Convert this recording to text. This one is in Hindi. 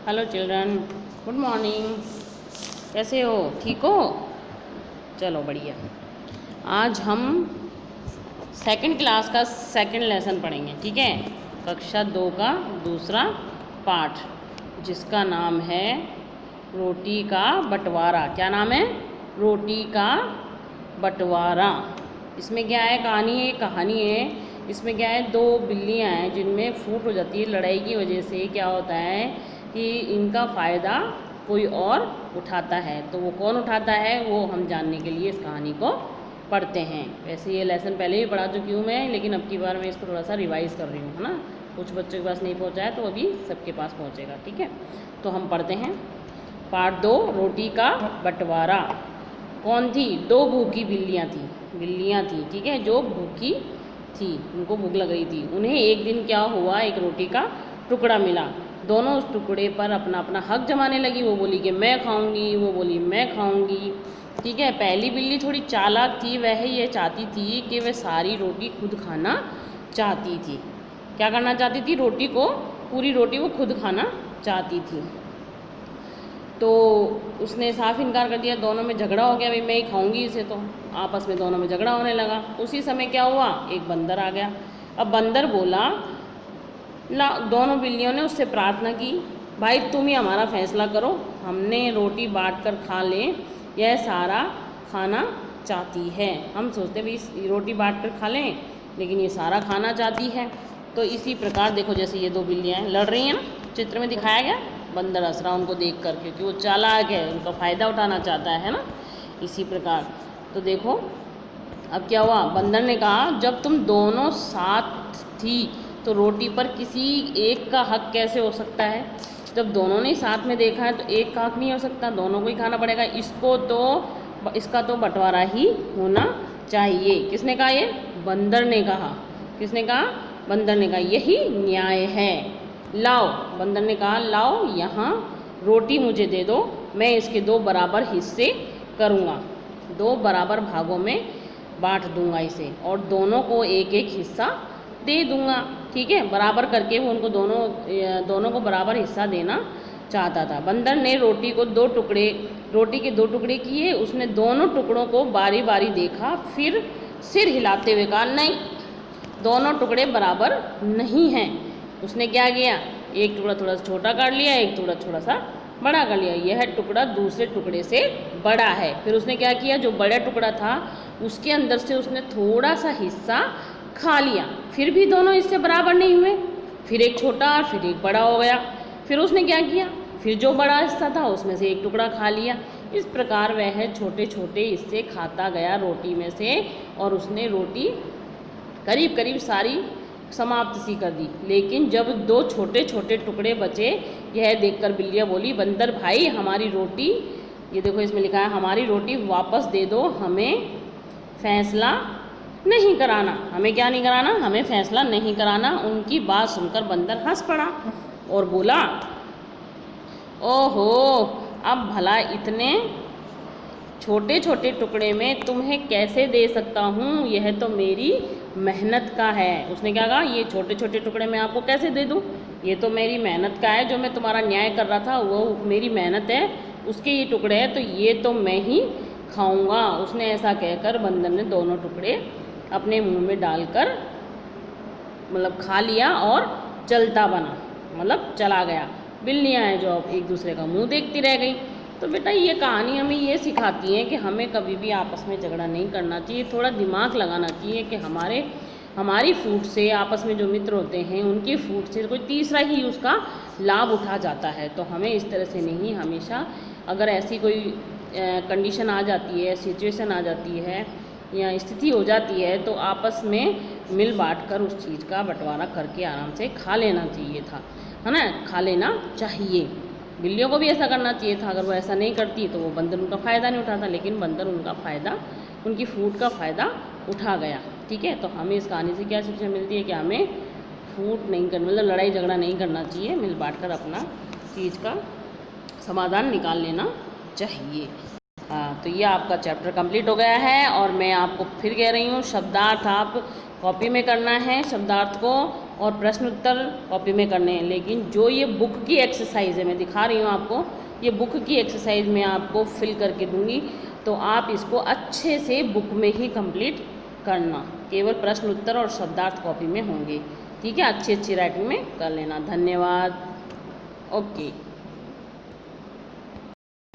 Hello children, good morning. कैसे हो? ठीक हो? चलो बढ़िया। आज हम सेकंड क्लास का सेकंड लेसन पढ़ेंगे, ठीक है। कक्षा 2 का दूसरा पाठ, जिसका नाम है रोटी का बंटवारा। क्या नाम है? रोटी का बंटवारा। इसमें क्या है? कहानी है। इसमें क्या है, दो बिल्लियाँ हैं जिनमें फूट हो जाती है लड़ाई की वजह से। क्या होता है कि इनका फ़ायदा कोई और उठाता है। तो वो कौन उठाता है, वो हम जानने के लिए इस कहानी को पढ़ते हैं। वैसे ये लेसन पहले भी पढ़ा चुकी हूँ मैं, लेकिन अब की बार मैं इसको थोड़ा सा रिवाइज़ कर रही हूँ, है ना। कुछ बच्चों के पास नहीं पहुँचा है तो अभी सबके पास पहुँचेगा, ठीक है। तो हम पढ़ते हैं पार्ट 2, रोटी का बंटवारा। कौन थी? दो भूखी बिल्लियाँ थी, ठीक है, जो भूखी थी, उनको भूख लग रही थी। उन्हें एक दिन क्या हुआ, एक रोटी का टुकड़ा मिला। दोनों उस टुकड़े पर अपना अपना हक जमाने लगी। वो बोली कि मैं खाऊंगी, वो बोली मैं खाऊंगी, ठीक है। पहली बिल्ली थोड़ी चालाक थी, वह ये चाहती थी कि वह सारी रोटी खुद खाना चाहती थी। क्या करना चाहती थी? रोटी को, पूरी रोटी वो खुद खाना चाहती थी। तो उसने साफ इनकार कर दिया। दोनों में झगड़ा हो गया, भाई मैं ही खाऊंगी इसे। तो आपस में दोनों में झगड़ा होने लगा। उसी समय क्या हुआ, एक बंदर आ गया। अब बंदर बोला, दोनों बिल्लियों ने उससे प्रार्थना की, भाई तुम ही हमारा फैसला करो, हमने रोटी बांट कर खा लें, यह सारा खाना चाहती है। हम सोचते भाई रोटी बांट कर खा लें, लेकिन ये सारा खाना चाहती है। तो इसी प्रकार देखो, जैसे ये दो बिल्लियाँ लड़ रही हैं ना, चित्र में दिखाया गया। बंदर हंस रहा उनको देख कर, क्योंकि वो चालाक है, उनका फ़ायदा उठाना चाहता है ना। इसी प्रकार तो देखो अब क्या हुआ। बंदर ने कहा, जब तुम दोनों साथ थी तो रोटी पर किसी एक का हक कैसे हो सकता है? जब दोनों ने साथ में देखा है तो एक का हक नहीं हो सकता, दोनों को ही खाना पड़ेगा। इसका तो बंटवारा ही होना चाहिए। किसने कहा? ये बंदर ने कहा। किसने कहा? बंदर ने कहा। यही न्याय है। लाओ, बंदर ने कहा, लाओ यहाँ रोटी मुझे दे दो, मैं इसके 2 बराबर हिस्से करूँगा। 2 बराबर भागों में बांट दूंगा इसे, और दोनों को एक एक हिस्सा दे दूंगा, ठीक है। बराबर करके वो उनको दोनों को बराबर हिस्सा देना चाहता था। बंदर ने रोटी के 2 टुकड़े किए। उसने दोनों टुकड़ों को बारी बारी देखा, फिर सिर हिलाते हुए कहा, नहीं, दोनों टुकड़े बराबर नहीं हैं। उसने क्या किया, एक टुकड़ा थोड़ा सा छोटा काट लिया, एक टुकड़ा थोड़ा सा बड़ा कर लिया। यह टुकड़ा दूसरे टुकड़े से बड़ा है। फिर उसने क्या किया, जो बड़ा टुकड़ा था उसके अंदर से उसने थोड़ा सा हिस्सा खा लिया। फिर भी दोनों हिस्से बराबर नहीं हुए। फिर एक छोटा और फिर एक बड़ा हो गया। फिर उसने क्या किया, फिर जो बड़ा हिस्सा था उसमें से एक टुकड़ा खा लिया। इस प्रकार वह छोटे छोटे हिस्से खाता गया रोटी में से, और उसने रोटी करीब करीब सारी समाप्त सी कर दी। लेकिन जब 2 छोटे छोटे टुकड़े बचे, यह देखकर बिल्लियाँ बोली, बंदर भाई हमारी रोटी, ये देखो इसमें लिखा है, हमारी रोटी वापस दे दो, हमें फैसला नहीं कराना। हमें क्या नहीं कराना? हमें फैसला नहीं कराना। उनकी बात सुनकर बंदर हंस पड़ा और बोला, ओहो, अब भला इतने छोटे छोटे टुकड़े में तुम्हें कैसे दे सकता हूँ, यह तो मेरी मेहनत का है। उसने क्या कहा, ये छोटे छोटे टुकड़े मैं आपको कैसे दे दूँ, ये तो मेरी मेहनत का है, जो मैं तुम्हारा न्याय कर रहा था वो मेरी मेहनत है, उसके ये टुकड़े हैं, तो ये तो मैं ही खाऊंगा। उसने ऐसा कहकर बंदर ने दोनों टुकड़े अपने मुंह में डालकर मतलब खा लिया और चलता बना, मतलब चला गया। बिल्लियाँ हैं जो अब एक दूसरे का मुंह देखती रह गई। तो बेटा ये कहानी हमें ये सिखाती है कि हमें कभी भी आपस में झगड़ा नहीं करना चाहिए, थोड़ा दिमाग लगाना चाहिए कि हमारी फूट से, आपस में जो मित्र होते हैं उनकी फूट से कोई तीसरा ही उसका लाभ उठा जाता है। तो हमें इस तरह से नहीं, हमेशा अगर ऐसी कोई कंडीशन आ जाती है, सिचुएशन आ जाती है या स्थिति हो जाती है, तो आपस में मिल बांट कर उस चीज़ का बंटवारा करके आराम से खा लेना चाहिए था, है ना, खा लेना चाहिए। बिल्लियों को भी ऐसा करना चाहिए था। अगर वो ऐसा नहीं करती तो वो बंदर उनका फ़ायदा नहीं उठाता, लेकिन बंदर उनका फ़ायदा, उनकी फूट का फ़ायदा उठा गया, ठीक है। तो हमें इस कहानी से क्या शिक्षा मिलती है कि हमें फूट नहीं करना, मतलब लड़ाई झगड़ा नहीं करना चाहिए, मिल बांट कर अपना चीज़ का समाधान निकाल लेना चाहिए। हाँ, तो ये आपका चैप्टर कंप्लीट हो गया है। और मैं आपको फिर कह रही हूँ, शब्दार्थ आप कॉपी में करना है शब्दार्थ को, और प्रश्न उत्तर कॉपी में करने हैं। लेकिन जो ये बुक की एक्सरसाइज है, मैं दिखा रही हूँ आपको, ये बुक की एक्सरसाइज मैं आपको फिल करके दूँगी, तो आप इसको अच्छे से बुक में ही कंप्लीट करना। केवल प्रश्न उत्तर और शब्दार्थ कॉपी में होंगे, ठीक है। अच्छी अच्छी राइटिंग में कर लेना। धन्यवाद। ओके।